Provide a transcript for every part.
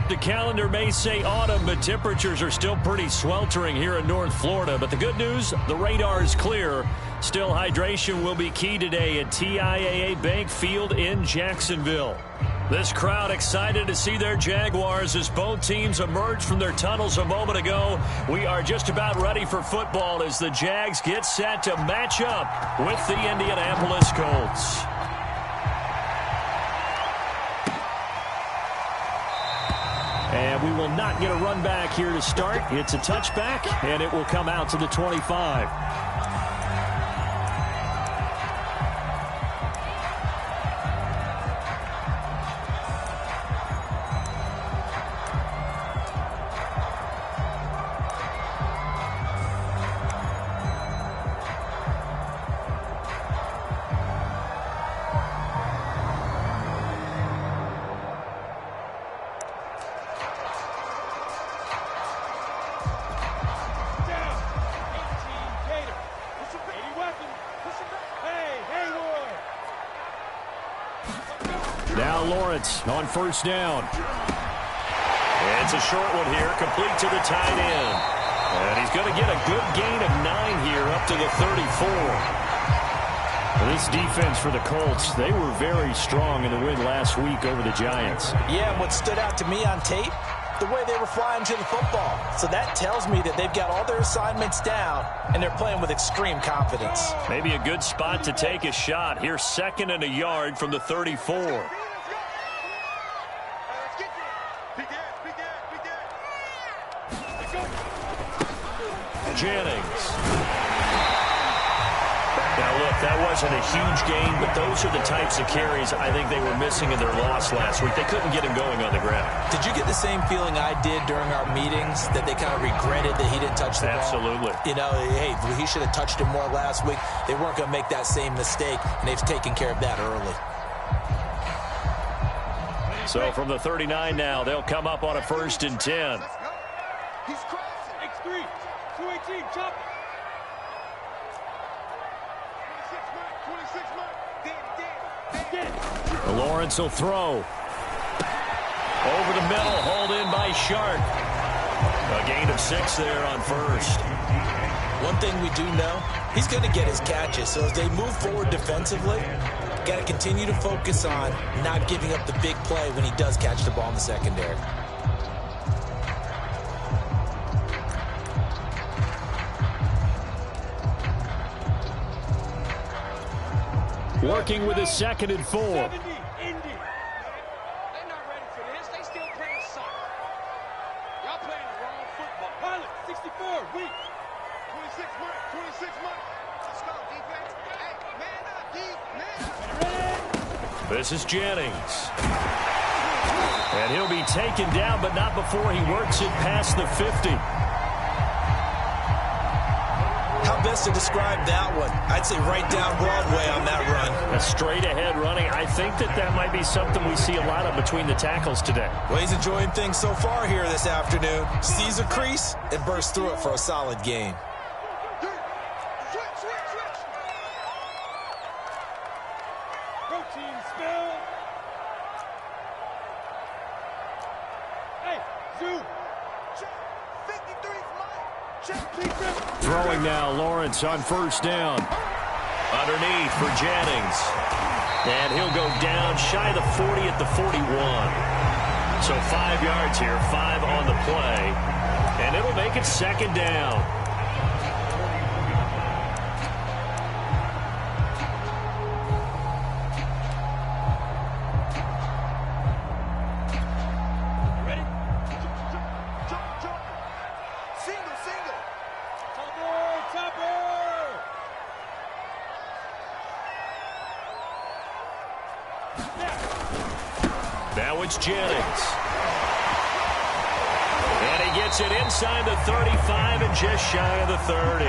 up, the calendar may say autumn, but temperatures are still pretty sweltering here in North Florida. But the good news, the radar is clear. Still, hydration will be key today at TIAA Bank Field in Jacksonville. This crowd excited to see their Jaguars as both teams emerge from their tunnels a moment ago. We are just about ready for football as the Jags get set to match up with the Indianapolis Colts. And we will not get a run back here to start. It's a touchback, and it will come out to the 25. Now Lawrence on first down. And it's a short one here, complete to the tight end. And he's going to get a good gain of 9 here up to the 34. This defense for the Colts, they were very strong in the win last week over the Giants. Yeah, and what stood out to me on tape, the way they were flying to the football. So that tells me that they've got all their assignments down, and they're playing with extreme confidence. Maybe a good spot to take a shot. Here's 2nd and a yard from the 34. Jennings. Now, look, that wasn't a huge gain, but those are the types of carries I think they were missing in their loss last week. They couldn't get him going on the ground. Did you get the same feeling I did during our meetings, that they kind of regretted that he didn't touch the ball? Absolutely. You know, hey, he should have touched it more last week. They weren't going to make that same mistake, and they've taken care of that early. So from the 39 now, they'll come up on a 1st and 10. He's crossing. X3, 218, chop. 26 mark. Lawrence will throw. Over the middle, hauled in by Sharp. A gain of 6 there on first. One thing we do know, he's going to get his catches. So as they move forward defensively, got to continue to focus on not giving up the big play when he does catch the ball in the secondary. Working with his 2nd and 4. They're not ready for this. They still playing soccer. Y'all playing the wrong football. Pilot, 64, weak. 26 mark, 26 mark. Let's go, defense. Hey, man up, man. This is Jennings. And he'll be taken down, but not before he works it past the 50. How best to describe that one? I'd say right down Broadway on that run. A straight-ahead running. I think that might be something we see a lot of between the tackles today. Well, he's enjoying things so far here this afternoon. Sees a crease and bursts through it for a solid gain. Protein spill. Hey, Zoo. 53's mine. Check, Throwing now, Lawrence on first down. Underneath for Jennings. And he'll go down shy of the 40 at the 41. So 5 yards here, 5 on the play. And it'll make it 2nd down. ready? Jump. Single. Topper. Now it's Jennings. And he gets it inside the 35 and just shy of the 30.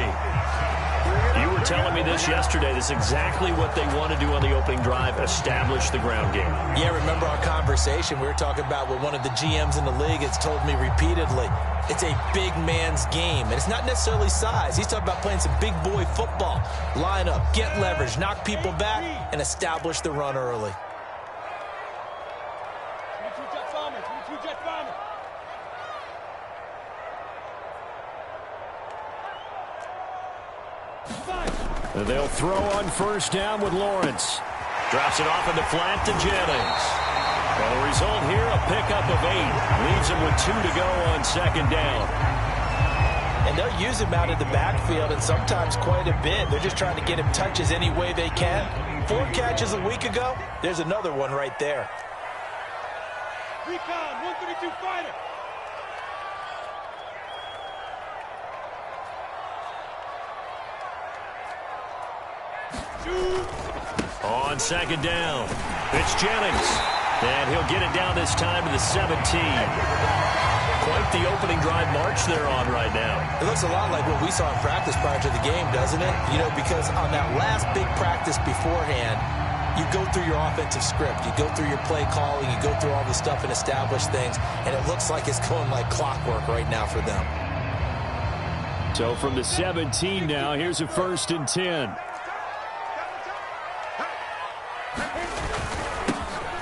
You were telling me this yesterday. This is exactly what they want to do on the opening drive, establish the ground game. Yeah, remember our conversation? We were talking about what one of the GMs in the league has told me repeatedly. It's a big man's game, and it's not necessarily size. He's talking about playing some big boy football. Line up, get leverage, knock people back, and establish the run early. 22 jet bomber. They'll throw on first down with Lawrence. Drops it off into flat to Jennings. Well, the result here, a pickup of 8. Leaves him with 2 to go on second down. And they'll use him out in the backfield, and sometimes quite a bit. They're just trying to get him touches any way they can. 4 catches a week ago. There's another one right there. Recon, 132 fighter. On second down, it's Jennings. And he'll get it down this time to the 17. Quite the opening drive march they're on right now. It looks a lot like what we saw in practice prior to the game, doesn't it? You know, because on that last big practice beforehand, you go through your offensive script. You go through your play calling. You go through all the stuff and establish things. And it looks like it's going like clockwork right now for them. So from the 17 now, here's a 1st and 10.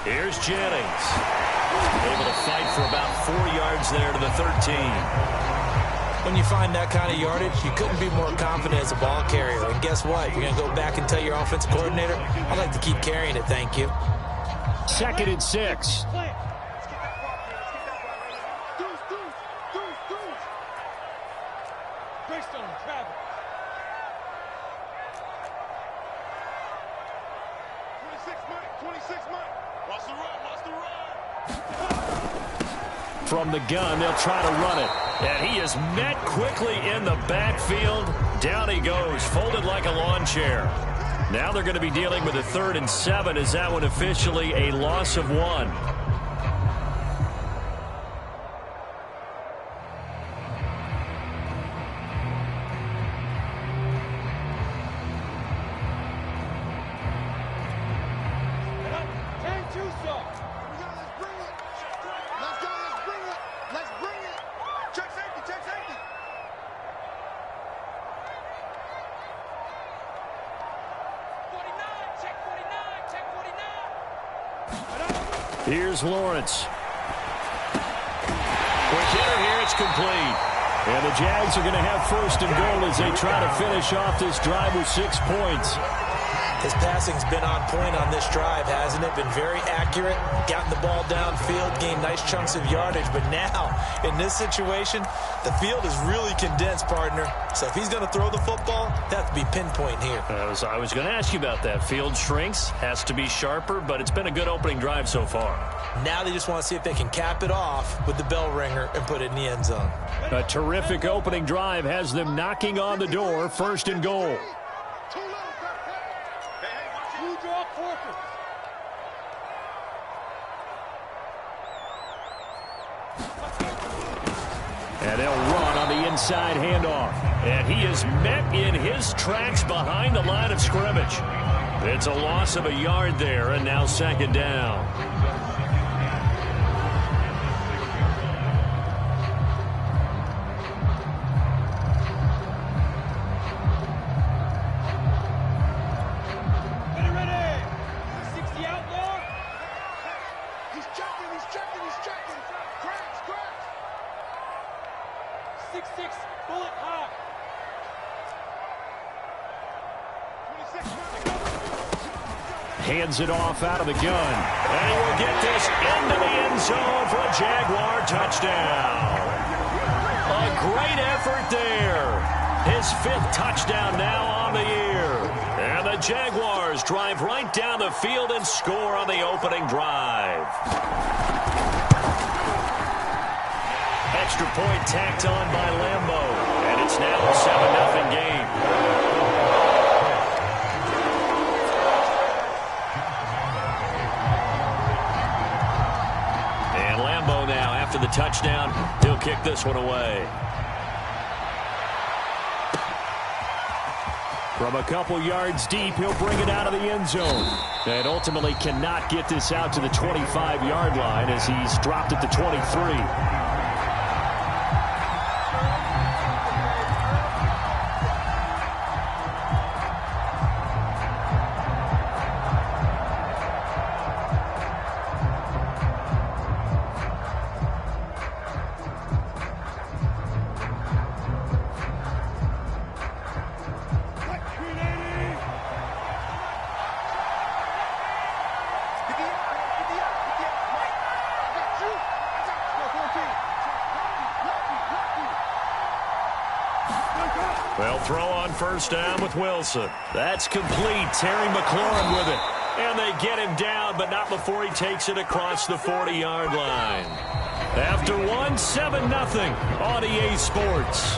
Here's Jennings. Able to fight for about 4 yards there to the 13. When you find that kind of yardage, you couldn't be more confident as a ball carrier. And guess what? You're going to go back and tell your offensive coordinator, I'd like to keep carrying it, thank you. 2nd and 6. From the gun, they'll try to run it. And he is met quickly in the backfield. Down he goes, folded like a lawn chair. Now they're going to be dealing with a 3rd and 7. Is that one officially a loss of 1? Here's Lawrence. Quick hitter here, it's complete. And the Jags are going to have 1st and goal as they try to finish off this drive with 6 points. His passing's been on point on this drive, hasn't it? Been very accurate, gotten the ball downfield, gained nice chunks of yardage. But now, in this situation, the field is really condensed, partner. So if he's going to throw the football, that has to be pinpoint here. I was going to ask you about that. Field shrinks, has to be sharper, but it's been a good opening drive so far. Now they just want to see if they can cap it off with the bell ringer and put it in the end zone. A terrific opening drive has them knocking on the door, 1st and goal. And they'll run on the inside handoff. And he is met in his tracks behind the line of scrimmage. It's a loss of a yard there, and now 2nd down. Hands it off out of the gun. And he will get this into the end zone for a Jaguar touchdown. A great effort there. His 5th touchdown now on the year. And the Jaguars drive right down the field and score on the opening drive. Extra point tacked on by Lambo. And it's now a 7-0 game. After the touchdown, he'll kick this one away. From a couple yards deep, he'll bring it out of the end zone. And ultimately cannot get this out to the 25-yard line as he's dropped at the 23. Throw on first down with Wilson. That's complete. Terry McLaurin with it. And they get him down, but not before he takes it across the 40-yard line. After 7-0 on EA Sports.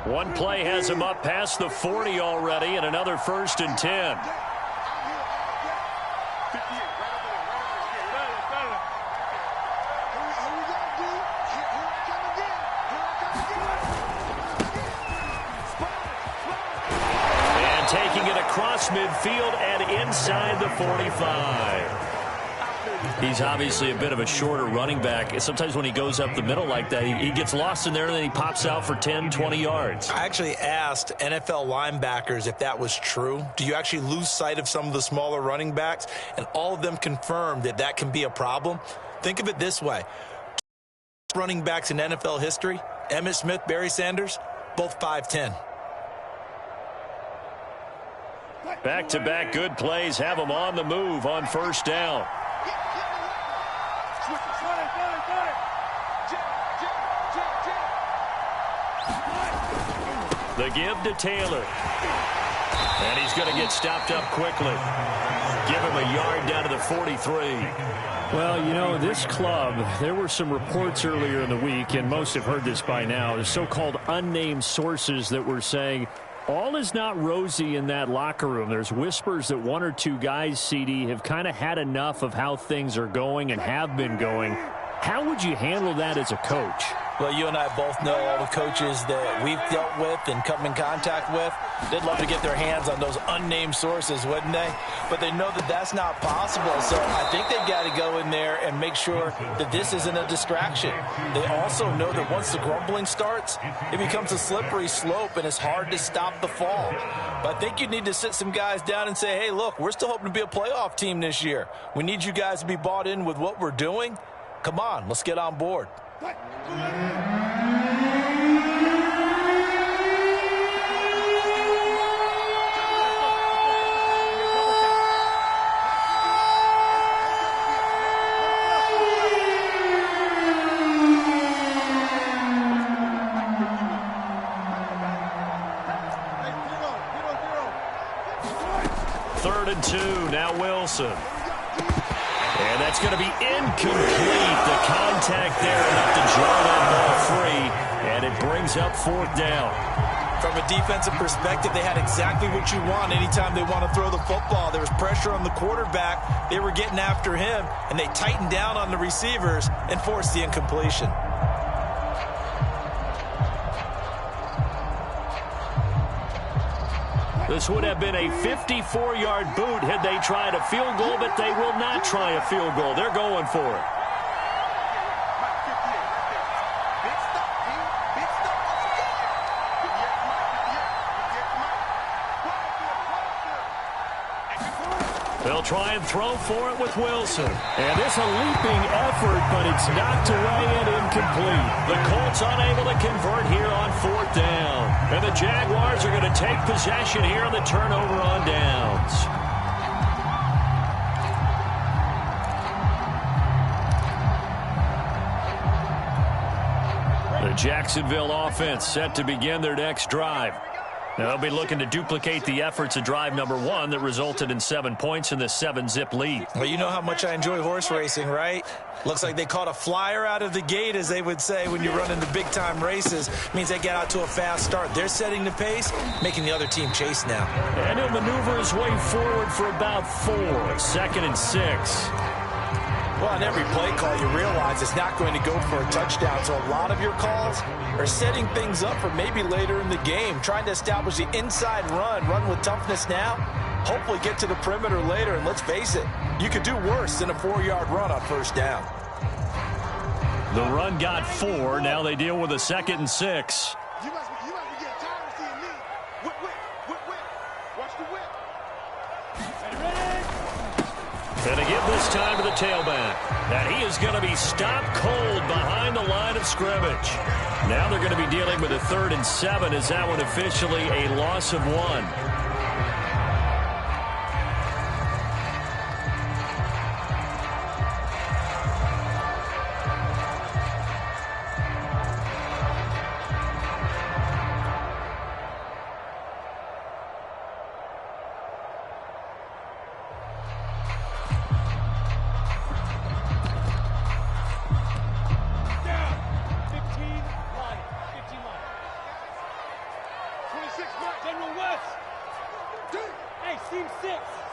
One play has him up past the 40 already, and another 1st and 10. And taking it across midfield and inside the 45. He's obviously a bit of a shorter running back. Sometimes when he goes up the middle like that, he gets lost in there, and then he pops out for 10, 20 yards. I actually asked NFL linebackers if that was true. Do you actually lose sight of some of the smaller running backs? And all of them confirmed that that can be a problem. Think of it this way. Running backs in NFL history, Emmitt Smith, Barry Sanders, both 5'10". Back-to-back good plays have him on the move on first down. The give to Taylor. And he's going to get stopped up quickly. Give him a yard down to the 43. Well, you know, this club, there were some reports earlier in the week, and most have heard this by now, the so-called unnamed sources that were saying all is not rosy in that locker room. There's whispers that one or two guys, CD, have kind of had enough of how things are going and have been going. How would you handle that as a coach? Well, you and I both know all the coaches that we've dealt with and come in contact with. They'd love to get their hands on those unnamed sources, wouldn't they? But they know that that's not possible. So I think they've got to go in there and make sure that this isn't a distraction. They also know that once the grumbling starts, it becomes a slippery slope, and it's hard to stop the fall. But I think you need to sit some guys down and say, hey, look, we're still hoping to be a playoff team this year. We need you guys to be bought in with what we're doing. Come on, let's get on board. Third and 2, now Wilson. And that's going to be incomplete. The contact there enough to draw that ball free, and it brings up 4th down. From a defensive perspective, they had exactly what you want anytime they want to throw the football. There was pressure on the quarterback. They were getting after him, and they tightened down on the receivers and forced the incompletion. This would have been a 54-yard boot had they tried a field goal, but they will not try a field goal. They're going for it. They'll try and throw for it with Wilson. And this a leaping effort, but it's knocked away and incomplete. The Colts unable to convert here on 4th down. And the Jaguars are going to take possession here on the turnover on downs. The Jacksonville offense set to begin their next drive. Now they'll be looking to duplicate the efforts of drive number 1 that resulted in 7 points in the 7-zip lead. Well, you know how much I enjoy horse racing, right? Looks like they caught a flyer out of the gate, as they would say when you run into big-time races. Means they get out to a fast start. They're setting the pace, making the other team chase now. And he'll maneuver his way forward for about 4, 2nd and 6. Well, on every play call, you realize it's not going to go for a touchdown. So a lot of your calls are setting things up for maybe later in the game, trying to establish the inside run with toughness now, hopefully get to the perimeter later. And let's face it, you could do worse than a 4-yard run on first down. The run got 4. Now they deal with a 2nd and 6. You must be getting tired of seeing me. Whip. Watch the whip. And they give this time to the tailback. And he is going to be stopped cold behind the line of scrimmage. Now they're going to be dealing with a 3rd and 7. Is that one officially a loss of 1?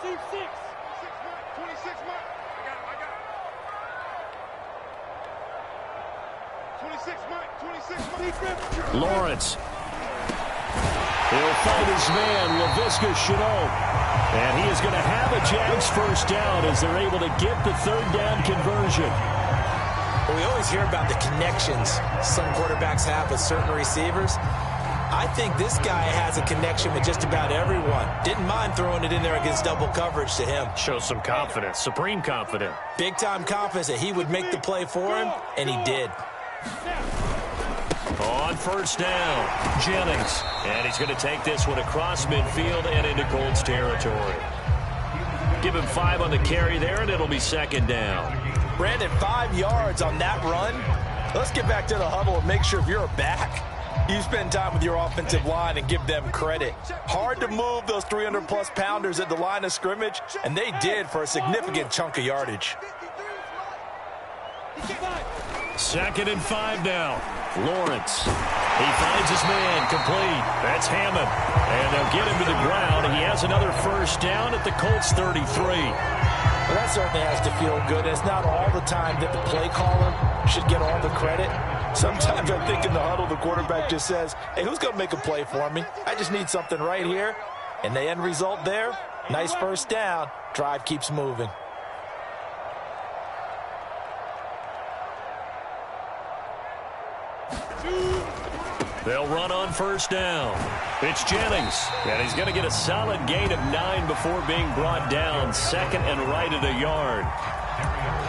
Seam 6. 26 Mike. I got it. 26 Mike. Lawrence. He'll find his man, LaVisca Chenault. And he is going to have a Jags first down as they're able to get the third down conversion. Well, we always hear about the connections some quarterbacks have with certain receivers. I think this guy has a connection with just about everyone. Didn't mind throwing it in there against double coverage to him. Shows some confidence, supreme confidence. Big-time confidence that he would make the play for him, and he did. On first down, Jennings. And he's going to take this one across midfield and into Colts territory. Give him 5 on the carry there, and it'll be second down. Brandon, 5 yards on that run. Let's get back to the huddle and make sure if you're a back, you spend time with your offensive line and give them credit. Hard to move those 300-plus pounders at the line of scrimmage, and they did for a significant chunk of yardage. 2nd and 5 now. Lawrence. He finds his man complete. That's Hammond. And they'll get him to the ground. He has another first down at the Colts 33. Well, that certainly has to feel good. It's not all the time that the play caller should get all the credit. Sometimes I think in the huddle, the quarterback just says, hey, who's going to make a play for me? I just need something right here. And the end result there, nice first down. Drive keeps moving. They'll run on first down. It's Jennings. And he's going to get a solid gain of 9 before being brought down. 2nd and right at a yard.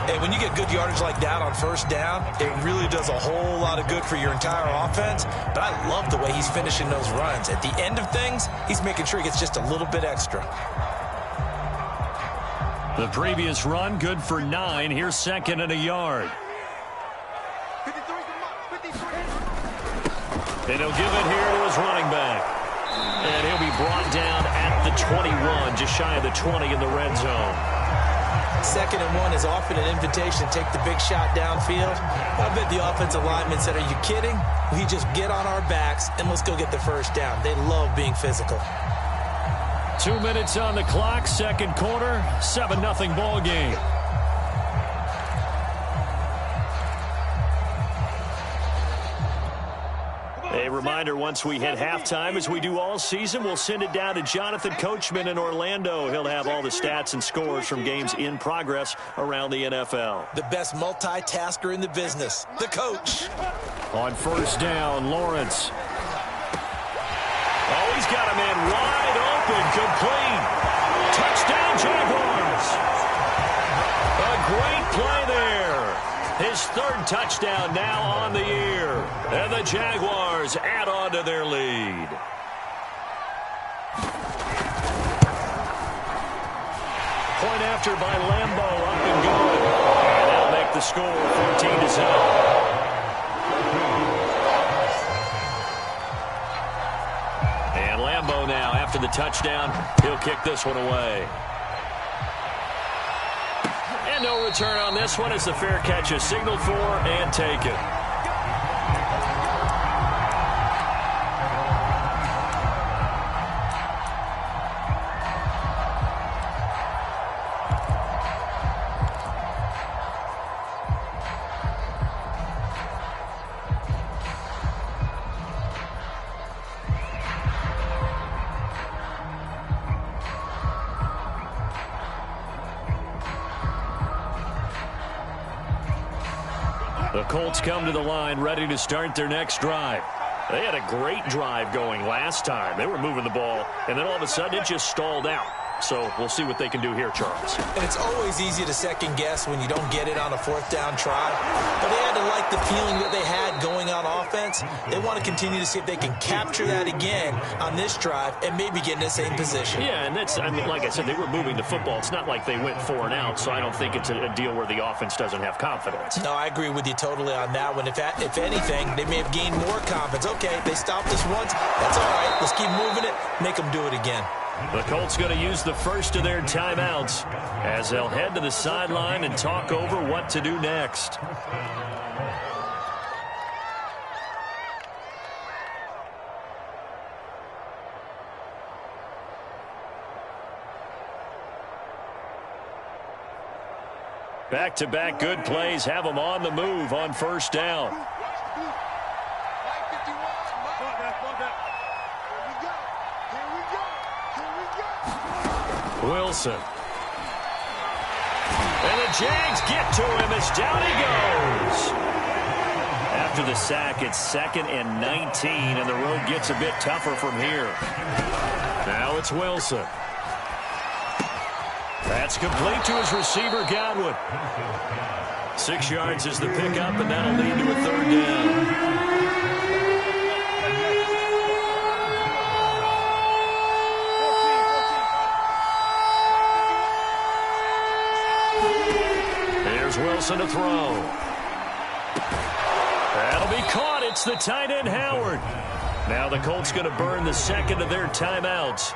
Hey, when you get good yardage like that on first down, it really does a whole lot of good for your entire offense. But I love the way he's finishing those runs. At the end of things, he's making sure he gets just a little bit extra. The previous run, good for 9. Here's 2nd and a yard. And he'll give it here to his running back. And he'll be brought down at the 21, just shy of the 20 in the red zone. 2nd and 1 is often an invitation to take the big shot downfield. I bet the offensive lineman said, are you kidding? We just get on our backs and let's go get the first down. They love being physical. 2 minutes on the clock, 2nd quarter, 7-0 ball game. A reminder, once we hit halftime, as we do all season, we'll send it down to Jonathan Coachman in Orlando. He'll have all the stats and scores from games in progress around the NFL. The best multitasker in the business, the coach. On first down, Lawrence. Oh, he's got a man wide open, complete. Touchdown, Jaguars. A great play there. His 3rd touchdown now on the year. And the Jaguars add on to their lead. Point after by Lambo, up and going. And they'll make the score 14-0. And Lambo now, after the touchdown, he'll kick this one away. And no return on this one as the fair catch is signaled for and taken. The Colts come to the line ready to start their next drive. They had a great drive going last time. They were moving the ball, and then all of a sudden it just stalled out. So we'll see what they can do here, Charles. And it's always easy to second guess when you don't get it on a 4th down try. But they had to like the feeling that they had going on offense. They want to continue to see if they can capture that again on this drive and maybe get in the same position. Yeah, and that's, I mean, like I said, they were moving the football. It's not like they went 4 and out, so I don't think it's a deal where the offense doesn't have confidence. No, I agree with you totally on that one. If anything, they may have gained more confidence. Okay, they stopped us once. That's all right. Let's keep moving it. Make them do it again. The Colts going to use the first of their timeouts as they'll head to the sideline and talk over what to do next. Back-to-back good plays have them on the move on first down. Wilson. And the Jags get to him as down he goes. After the sack, it's 2nd and 19, and the road gets a bit tougher from here. Now it's Wilson. That's complete to his receiver, Godwin. 6 yards is the pickup, and that'll lead to a 3rd down. Wilson to throw. That'll be caught. It's the tight end, Howard. Now the Colts going to burn the 2nd of their timeouts,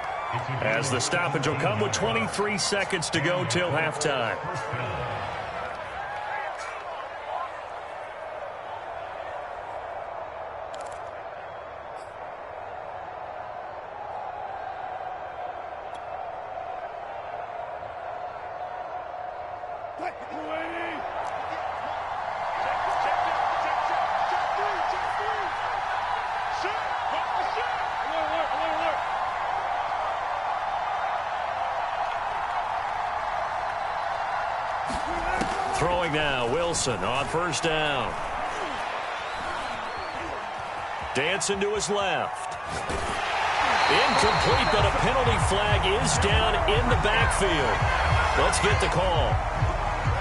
as the stoppage will come with 23 seconds to go till halftime. Throwing now, Wilson on first down. Dancing to his left. Incomplete, but a penalty flag is down in the backfield. Let's get the call.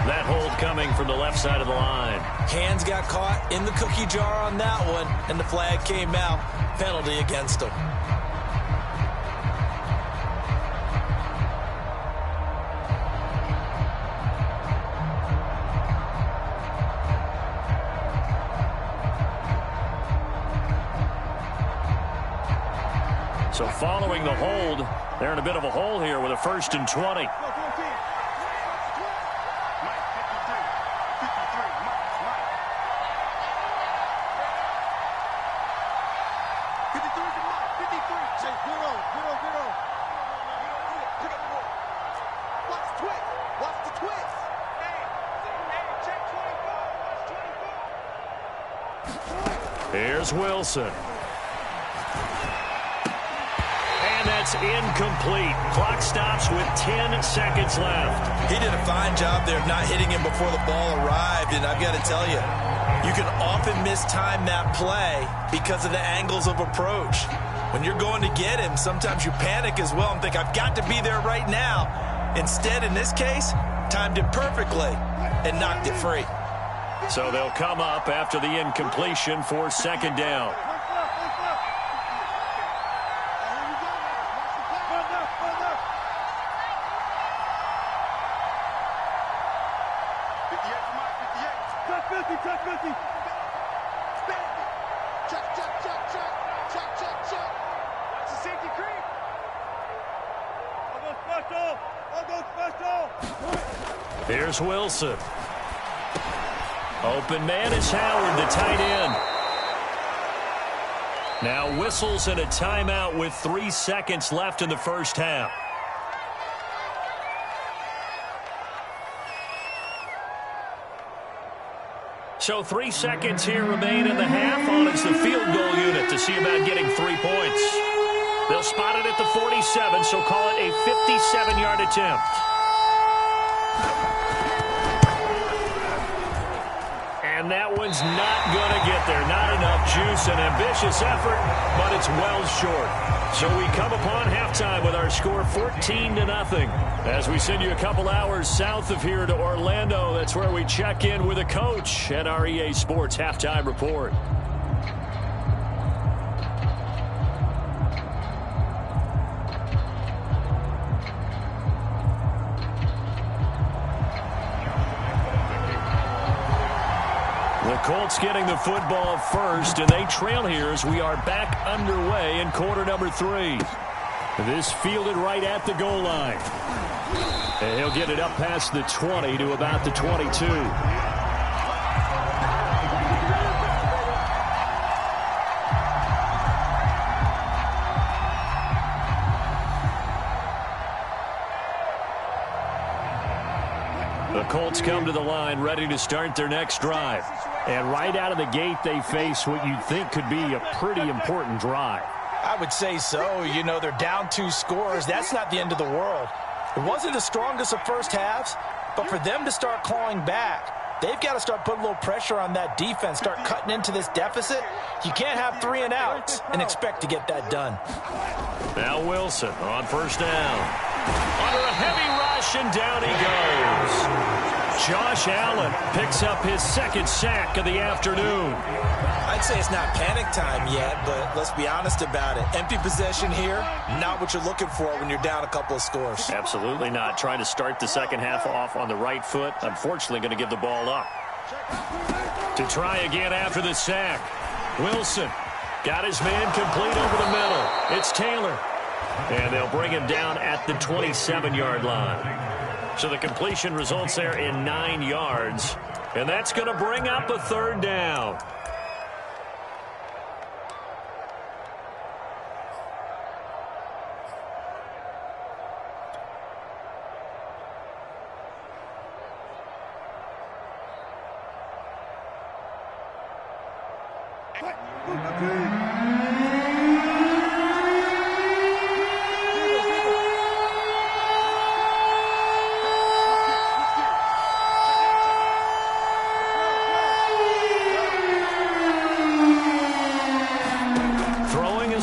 That hold coming from the left side of the line. Hands got caught in the cookie jar on that one, and the flag came out. Penalty against him. So following the hold, they're in a bit of a hole here with a 1st and 20. Here's Wilson. That's incomplete. Clock stops with 10 seconds left. He did a fine job there of not hitting him before the ball arrived, and I've got to tell you, you can often mistime that play because of the angles of approach. When you're going to get him, sometimes you panic as well and think, I've got to be there right now. Instead, in this case, timed it perfectly and knocked it free. So they'll come up after the incompletion for 2nd down. Here's Wilson. Open man is Howard, the tight end. Now whistles and a timeout with 3 seconds left in the first half. So 3 seconds here remain in the half. On is the field goal unit to see about getting 3 points. They'll spot it at the 47, so call it a 57-yard attempt. And that one's not going to get there. Not enough juice. An ambitious effort, but it's well short. So we come upon halftime with our score 14-0. As we send you a couple hours south of here to Orlando, that's where we check in with a coach at our EA Sports Halftime Report. The Colts getting the football first, and they trail here as we are back underway in quarter number 3. This fielded right at the goal line. And he'll get it up past the 20 to about the 22. The Colts come to the line ready to start their next drive. And right out of the gate, they face what you'd think could be a pretty important drive. I would say so. You know, they're down 2 scores. That's not the end of the world. It wasn't the strongest of first halves, but for them to start clawing back, they've got to start putting a little pressure on that defense, start cutting into this deficit. You can't have 3 and outs and expect to get that done. Now Wilson on first down. Under a heavy rush, and down he goes. Josh Allen picks up his 2nd sack of the afternoon. I'd say it's not panic time yet, but let's be honest about it. Empty possession here, not what you're looking for when you're down a couple of scores. Absolutely not. Trying to start the second half off on the right foot. Unfortunately, going to give the ball up. To try again after the sack. Wilson got his man complete over the middle. It's Taylor. And they'll bring him down at the 27-yard line. So the completion results there in 9 yards. And that's going to bring up a 3rd down.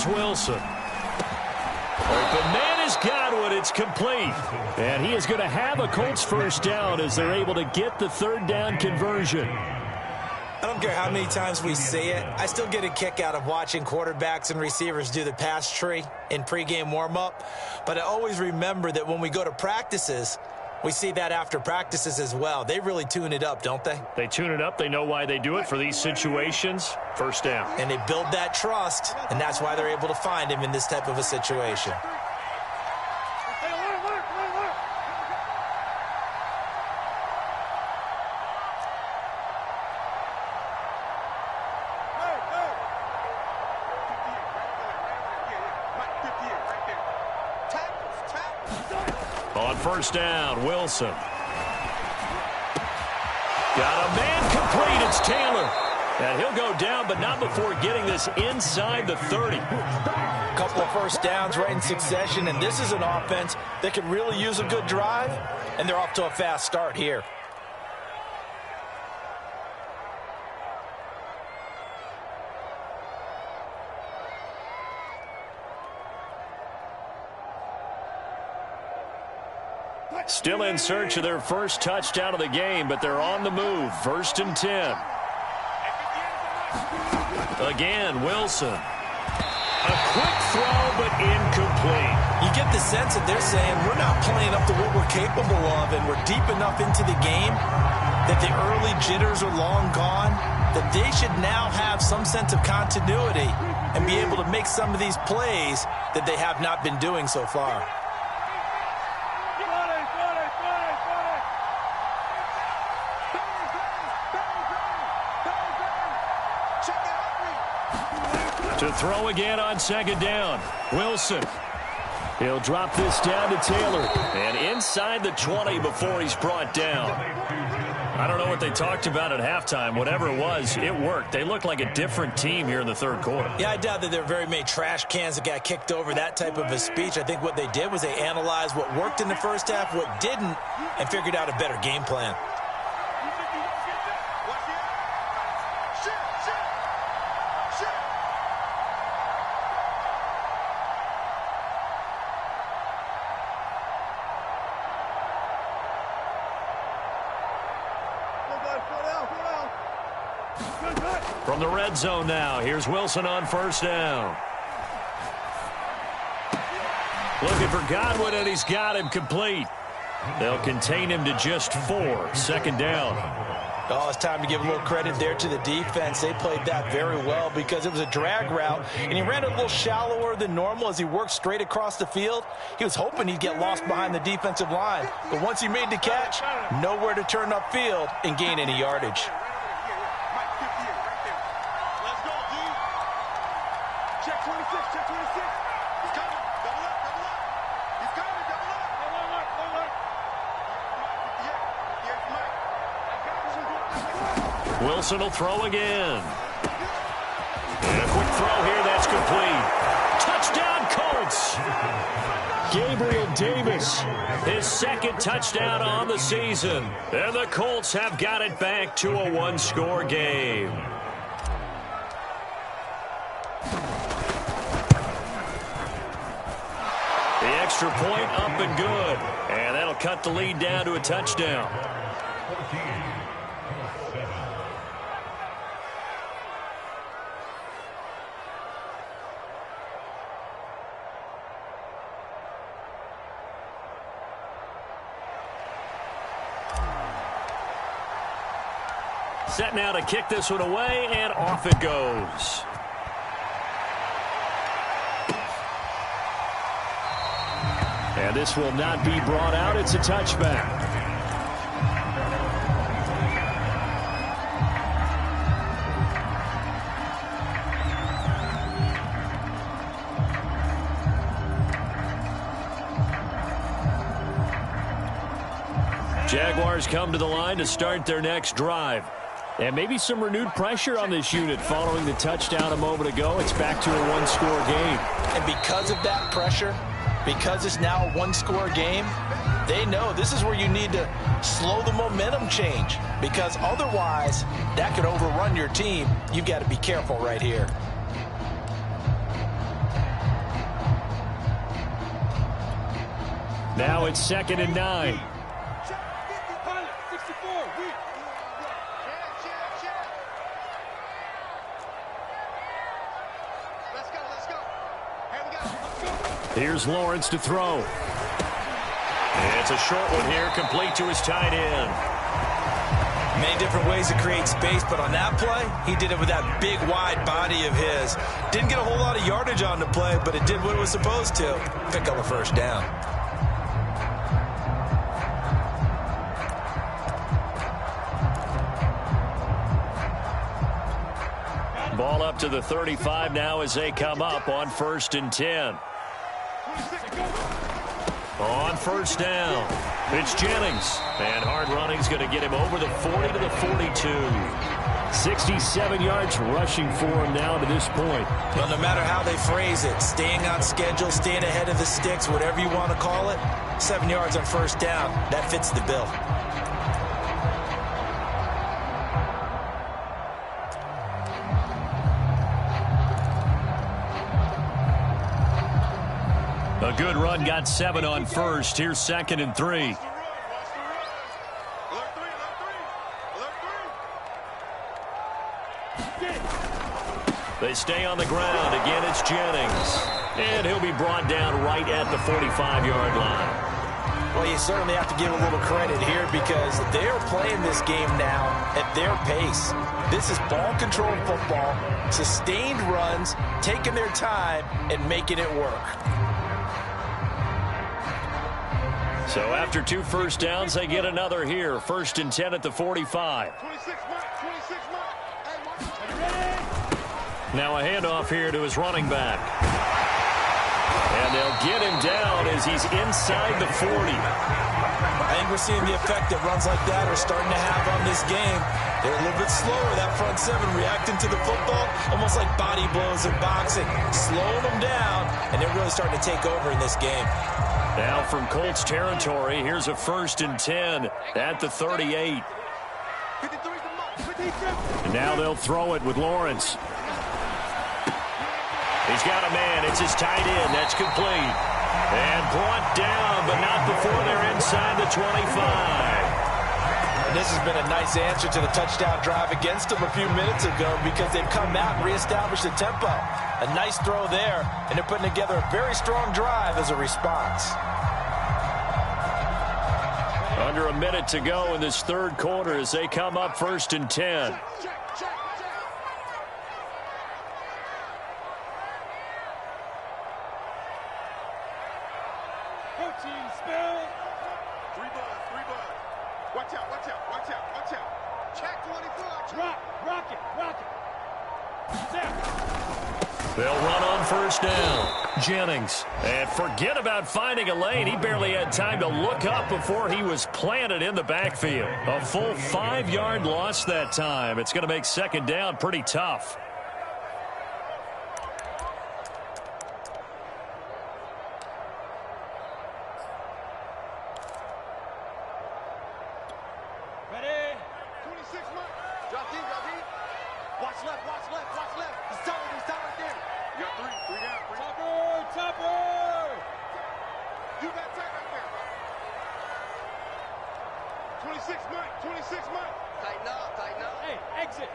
Wilson. Open man is Godwin. It's complete. And he is going to have a Colts first down as they're able to get the 3rd down conversion. I don't care how many times we say it, I still get a kick out of watching quarterbacks and receivers do the pass tree in pregame warm-up. But I always remember that when we go to practices, we see that after practices as well. They really tune it up, don't they? They tune it up. They know why they do it for these situations. First down. And they build that trust, and that's why they're able to find him in this type of a situation. On first down, Wilson. Got a man complete. It's Taylor. And he'll go down, but not before getting this inside the 30. A couple of first downs right in succession, and this is an offense that could really use a good drive, and they're off to a fast start here. Still in search of their first touchdown of the game, but they're on the move. 1st and 10. Again, Wilson. A quick throw, but incomplete. You get the sense that they're saying we're not playing up to what we're capable of, and we're deep enough into the game that the early jitters are long gone, that they should now have some sense of continuity and be able to make some of these plays that they have not been doing so far. To throw again on 2nd down. Wilson. He'll drop this down to Taylor. And inside the 20 before he's brought down. I don't know what they talked about at halftime. Whatever it was, it worked. They looked like a different team here in the 3rd quarter. Yeah, I doubt that there are very many trash cans that got kicked over, that type of a speech. I think what they did was they analyzed what worked in the first half, what didn't, and figured out a better game plan. From the red zone now, here's Wilson on first down. Looking for Godwin, and he's got him complete. They'll contain him to just 4. 2nd down. Oh, it's time to give a little credit there to the defense. They played that very well because it was a drag route, and he ran a little shallower than normal as he worked straight across the field. He was hoping he'd get lost behind the defensive line, but once he made the catch, nowhere to turn upfield and gain any yardage. Wilson will throw again. And a quick throw here. That's complete. Touchdown, Colts. Gabriel Davis, his second touchdown on the season. And the Colts have got it back to a one-score game. The extra point up and good. And that'll cut the lead down to a touchdown. Set now to kick this one away, and off it goes. And this will not be brought out. It's a touchback. Jaguars come to the line to start their next drive. And maybe some renewed pressure on this unit following the touchdown a moment ago. It's back to a one-score game. And because of that pressure, because it's now a one-score game, they know this is where you need to slow the momentum change, because otherwise that could overrun your team. You've got to be careful right here. Now it's 2nd and 9. Here's Lawrence to throw. It's a short one here, complete to his tight end. Many different ways to create space, but on that play, he did it with that big, wide body of his. Didn't get a whole lot of yardage on the play, but it did what it was supposed to. Pick up the first down. Ball up to the 35 now as they come up on 1st and 10. On first down, it's Jennings. And hard running's going to get him over the 40 to the 42. 67 yards rushing for him now to this point. Well, no matter how they phrase it, staying on schedule, staying ahead of the sticks, whatever you want to call it, 7 yards on first down, that fits the bill. A good run, got 7 on first. Here's 2nd and 3. They stay on the ground. Again, it's Jennings. And he'll be brought down right at the 45-yard line. Well, you certainly have to give a little credit here, because they're playing this game now at their pace. This is ball-controlled football, sustained runs, taking their time, and making it work. So after 2 first downs, they get another here. 1st and 10 at the 45. Now a handoff here to his running back. And they'll get him down as he's inside the 40. I think we're seeing the effect that runs like that are starting to have on this game. They're a little bit slower, that front seven, reacting to the football, almost like body blows in boxing, slowing them down, and they're really starting to take over in this game. Now from Colts territory, here's a 1st and 10 at the 38. And now they'll throw it with Lawrence. He's got a man. It's his tight end. That's complete. And brought down, but not before they're inside the 25. And this has been a nice answer to the touchdown drive against them a few minutes ago, because they've come out and reestablished the tempo. A nice throw there, and they're putting together a very strong drive as a response. Under a minute to go in this third quarter as they come up 1st and 10. Watch out, watch out, watch out, watch out. Check 24. Rock it. They'll run on 1st down. Jennings. And forget about finding a lane. He barely had time to look up before he was planted in the backfield. A full 5-yard loss that time. It's going to make second down pretty tough. Ready? 26 months. Drop deep, drop deep. Watch left, watch left, watch left. He's tight right there. You got three down. Topper! You got tight right there. 26 months. Tighten up. Hey, exit.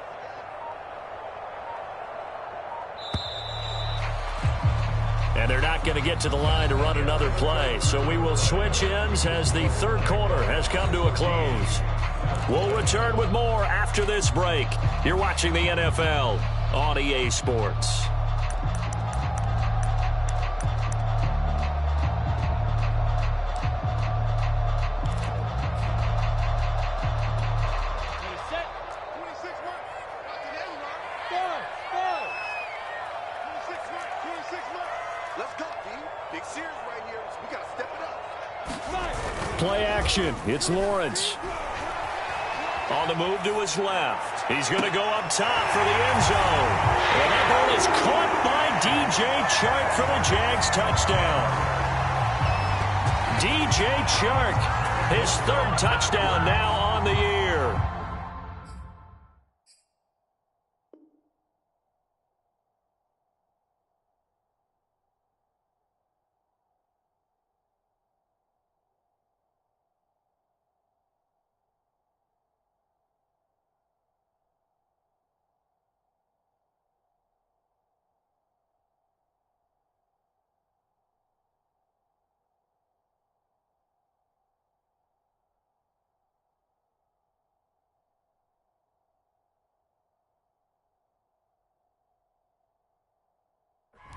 And they're not going to get to the line to run another play. So we will switch ends as the third quarter has come to a close. We'll return with more after this break. You're watching the NFL on EA Sports. Play action. It's Lawrence. On the move to his left. He's going to go up top for the end zone. And that ball is caught by DJ Chark for the Jags touchdown. DJ Chark, his third touchdown now on the year.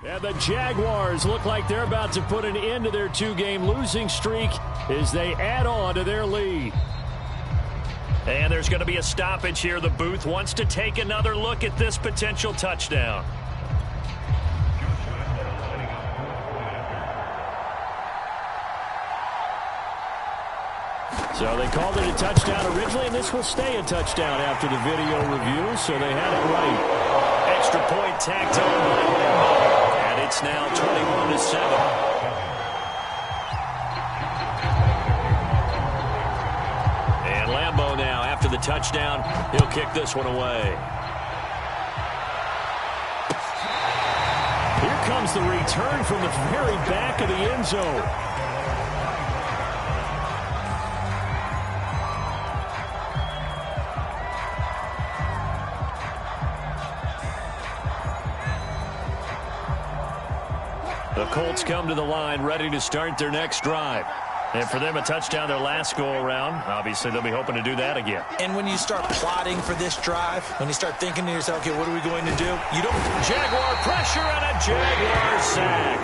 And the Jaguars look like they're about to put an end to their 2-game losing streak as they add on to their lead. And there's going to be a stoppage here. The booth wants to take another look at this potential touchdown. So they called it a touchdown originally, and this will stay a touchdown after the video review, so they had it right. Extra point tacked on by Lambeau. And it's now 21-7. And Lambeau now, after the touchdown, he'll kick this one away. Here comes the return from the very back of the end zone. The Colts come to the line ready to start their next drive. And for them, a touchdown their last go-around. Obviously, they'll be hoping to do that again. And when you start plotting for this drive, when you start thinking to yourself, okay, what are we going to do? You don't. Jaguar pressure and a Jaguar sack.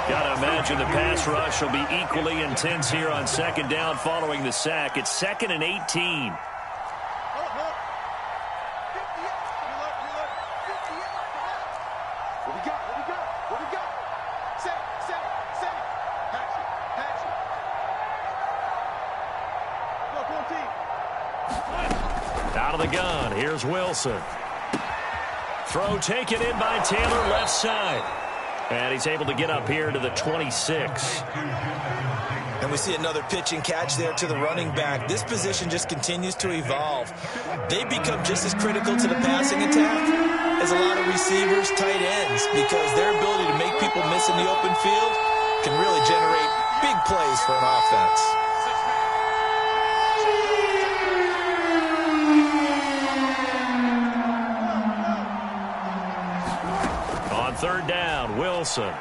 Got to imagine the pass rush will be equally intense here on second down following the sack. It's 2nd and 18. Out of the gun, here's Wilson. Throw taken in by Taylor, left side. And he's able to get up here to the 26. And we see another pitch and catch there to the running back. This position just continues to evolve. They become just as critical to the passing attack as a lot of receivers, tight ends, because their ability to make people miss in the open field can really generate big plays for an offense. Third down, Wilson. Nowhere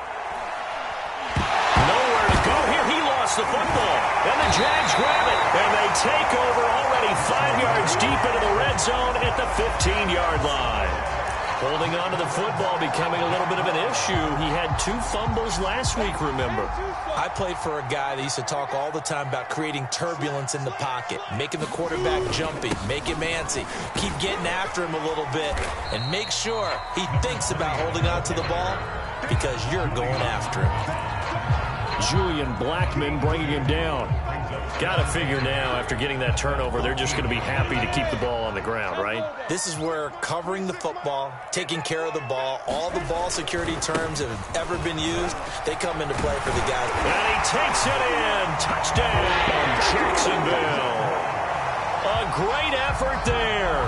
to go here. He lost the football. And the Jags grab it. And they take over already 5 yards deep into the red zone at the 15-yard line. Holding on to the football becoming a little bit of an issue. He had 2 fumbles last week, remember. I played for a guy that used to talk all the time about creating turbulence in the pocket, making the quarterback jumpy, make him antsy, keep getting after him a little bit, and make sure he thinks about holding on to the ball because you're going after him. Julian Blackman bringing him down. Got to figure now, after getting that turnover, they're just going to be happy to keep the ball on the ground, right? This is where covering the football, taking care of the ball, all the ball security terms that have ever been used, they come into play for the guys. And he takes it in. Touchdown, Jacksonville. A great effort there.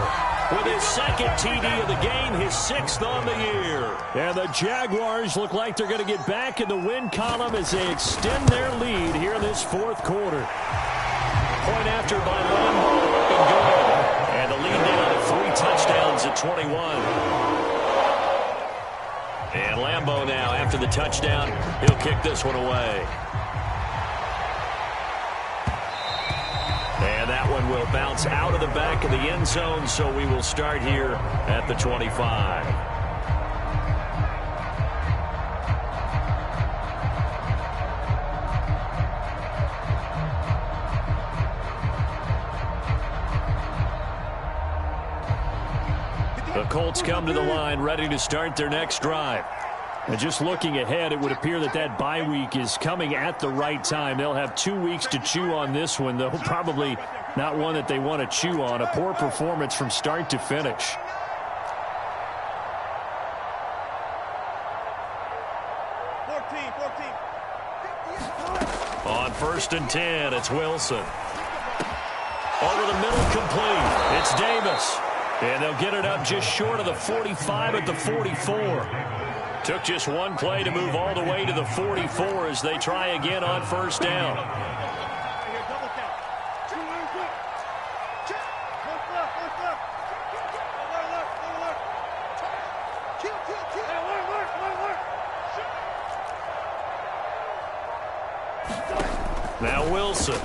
With his second TD of the game, his 6th on the year. And the Jaguars look like they're going to get back in the win column as they extend their lead here in this 4th quarter. Point after by Lambo, looking good. And the lead down to 3 touchdowns at 21. And Lambo now, after the touchdown, he'll kick this one away. And that one will bounce out of the back of the end zone, so we will start here at the 25. The Colts come to the line, ready to start their next drive. And just looking ahead, it would appear that that bye week is coming at the right time. They'll have 2 weeks to chew on this one, though probably not one that they want to chew on. A poor performance from start to finish. On 1st and 10, it's Wilson. Over the middle, complete. It's Davis. And they'll get it up just short of the 45 at the 44. Took just one play to move all the way to the 44 as they try again on 1st down. Now Wilson.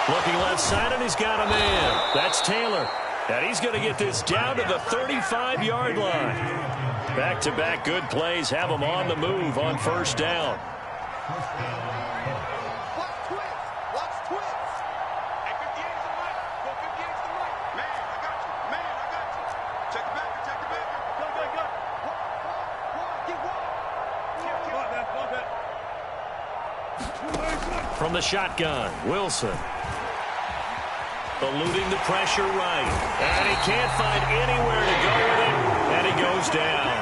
Looking left side, and he's got a man. That's Taylor. And he's going to get this down to the 35-yard line. Back-to-back good plays have him on the move on 1st down. From the shotgun, Wilson. Eluding the pressure right. And he can't find anywhere to go with it. And he goes down.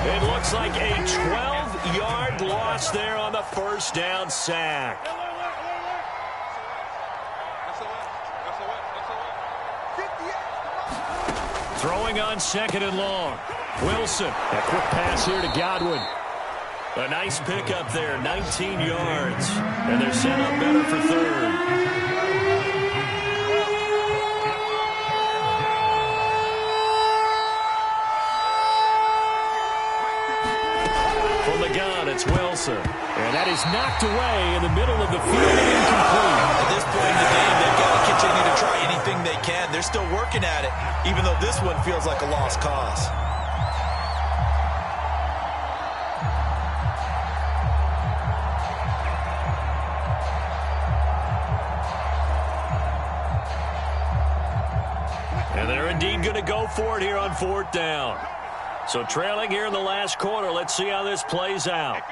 It looks like a 12-yard loss there on the 1st down sack. Throwing on 2nd and long. Wilson. A quick pass here to Godwin. A nice pickup there, 19 yards. And they're set up better for 3rd. It's Wilson. And that is knocked away in the middle of the field and incomplete. At this point in the game, they've got to continue to try anything they can. They're still working at it, even though this one feels like a lost cause. And they're indeed going to go for it here on 4th down. So trailing here in the last quarter. Let's see how this plays out.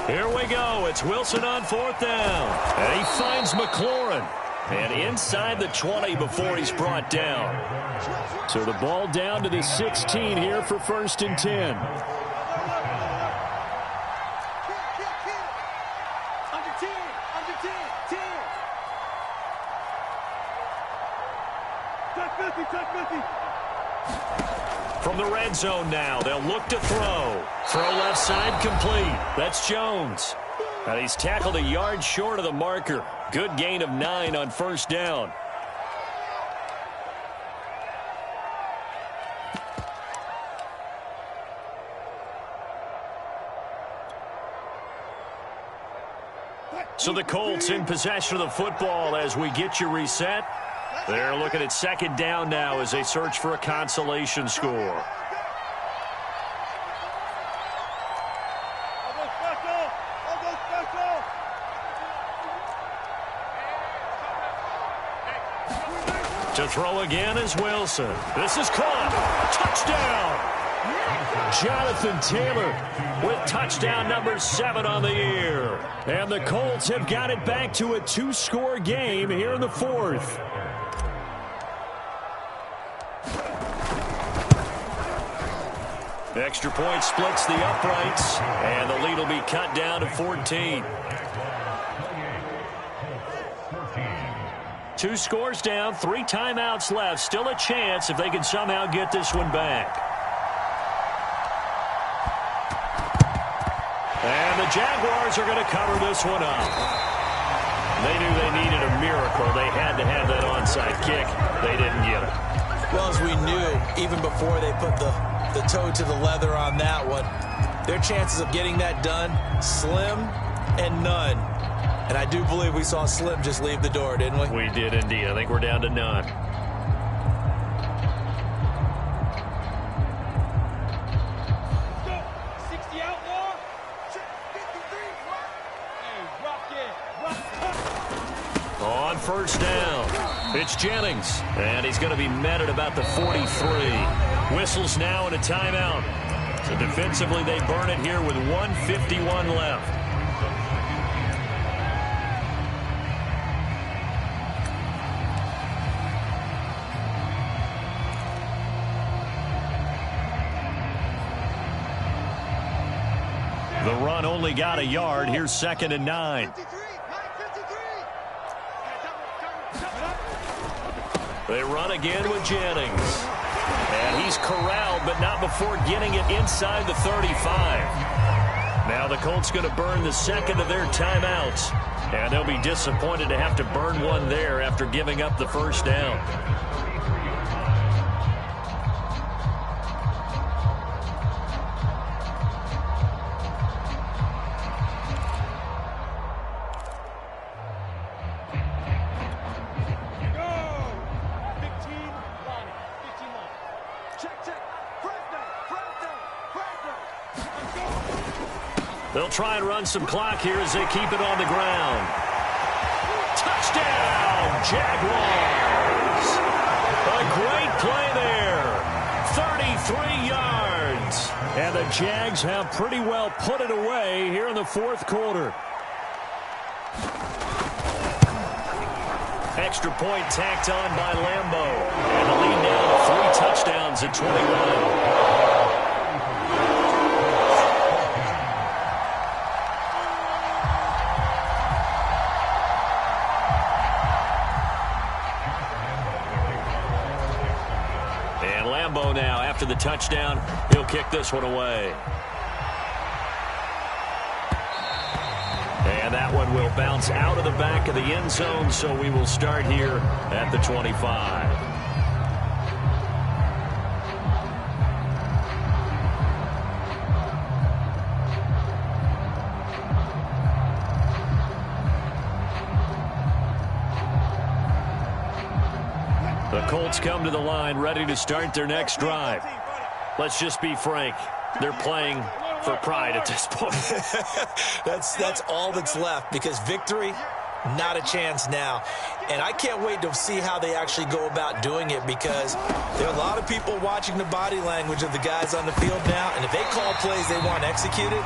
Here we go. It's Wilson on 4th down. And he finds McLaurin. And inside the 20 before he's brought down. So the ball down to the 16 here for 1st and 10. From the red zone now, they'll look to throw. Throw left side complete. That's Jones. And he's tackled a yard short of the marker. Good gain of 9 on 1st down. So the Colts in possession of the football as we get you reset. They're looking at 2nd down now as they search for a consolation score. To throw again is Wilson. This is caught. Touchdown. Jonathan Taylor with touchdown number 7 on the year. And the Colts have got it back to a 2-score game here in the 4th. Extra point splits the uprights, and the lead will be cut down to 14. 2 scores down, 3 timeouts left. Still a chance if they can somehow get this one back. And the Jaguars are going to cover this one up. They knew they needed a miracle. They had to have that onside kick. They didn't get it. Well, as we knew, even before they put the toe to the leather on that one, their chances of getting that done, slim and none. And I do believe we saw Slim just leave the door, didn't we? We did indeed. I think we're down to none. On first down, it's Jennings, and he's going to be met at about the 43. Whistles now and a timeout. So defensively, they burn it here with 1:51 left. The run only got a yard. Here's 2nd and 9. They run again with Jennings. And he's corralled, but not before getting it inside the 35. Now the Colts going to burn the 2nd of their timeouts. And they'll be disappointed to have to burn one there after giving up the first down. They'll try and run some clock here as they keep it on the ground. Touchdown, Jaguars! A great play there. 33 yards. And the Jags have pretty well put it away here in the 4th quarter. Extra point tacked on by Lambeau. And the lead now to 3 touchdowns at 21. Now, after the touchdown, he'll kick this one away. And that one will bounce out of the back of the end zone, so we will start here at the 25. The Colts come to the line ready to start their next drive. Let's just be frank. They're playing for pride at this point. That's all that's left, because victory, not a chance now. And I can't wait to see how they actually go about doing it, because there are a lot of people watching the body language of the guys on the field now, and if they call plays they want executed,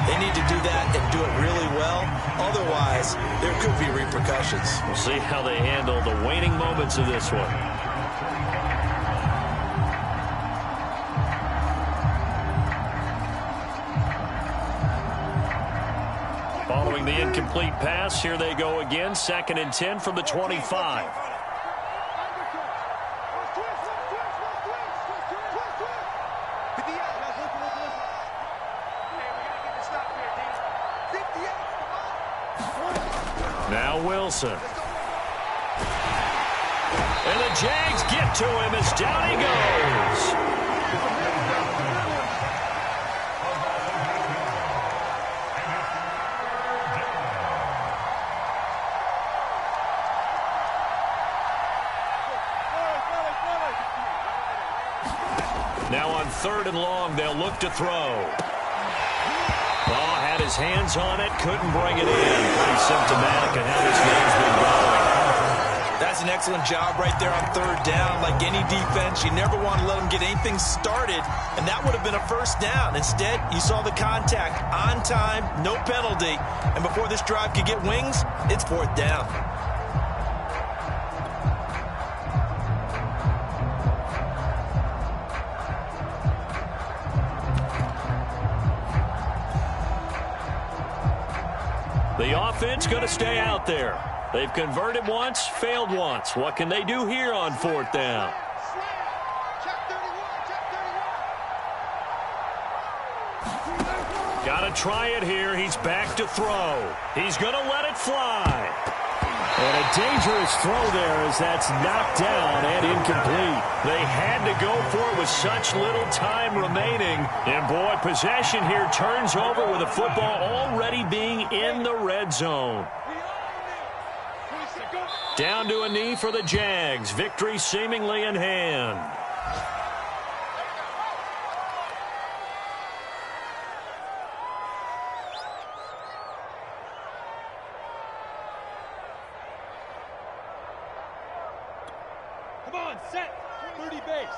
they need to do that and do it really well. Otherwise, there could be repercussions. We'll see how they handle the waning moments of this one. Following the incomplete pass, here they go again. 2nd and 10 from the 25. Now Wilson. And the Jags get to him as down he goes. Now on 3rd and long, they'll look to throw. Had his hands on it, couldn't bring it in. Pretty symptomatic of how this game's been going. That's does an excellent job right there on third down. Like any defense, you never want to let them get anything started, and that would have been a first down. Instead, you saw the contact on time, no penalty, and before this drive could get wings, it's fourth down. The offense going to stay out there. They've converted once, failed once. What can they do here on fourth down? Got to try it here. He's back to throw. He's going to let it fly. And a dangerous throw there as that's knocked down and incomplete. They had to go for it with such little time remaining. And, boy, possession here turns over with the football already being in the red zone. Down to a knee for the Jags. Victory seemingly in hand. Come on, set. 30 base.